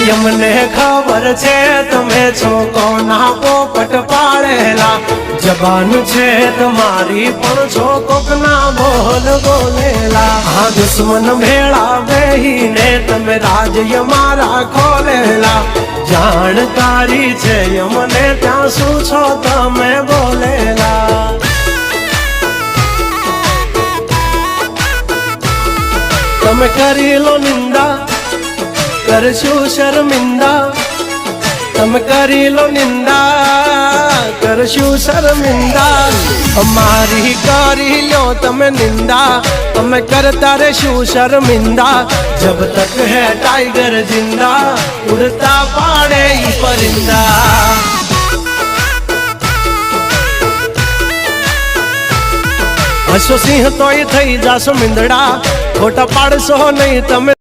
यमने खबर छे तमे छो कोना पोपट पाड़ेला जबान छे तुम्हारी पण छो कोकना बोल बोलेला हाँ दुश्मन भेड़ा बेहीने तमे राज यमारा खोलेला जानकारी छे यमने त्या शू छो तमे बोलेला तमे करी लो निंदा करशु शर्मिंदा तमे करी लो निंदा करशु शर्मिंदा हमारी करी लो तमे निंदा तमे करता रेशु शर्मिंदा जब तक है टाइगर जिंदा उड़ता पाड़े ही परिंदा हसो सिंह तो थई जासो मिंदड़ा खोटा पाड़शो नहीं तमे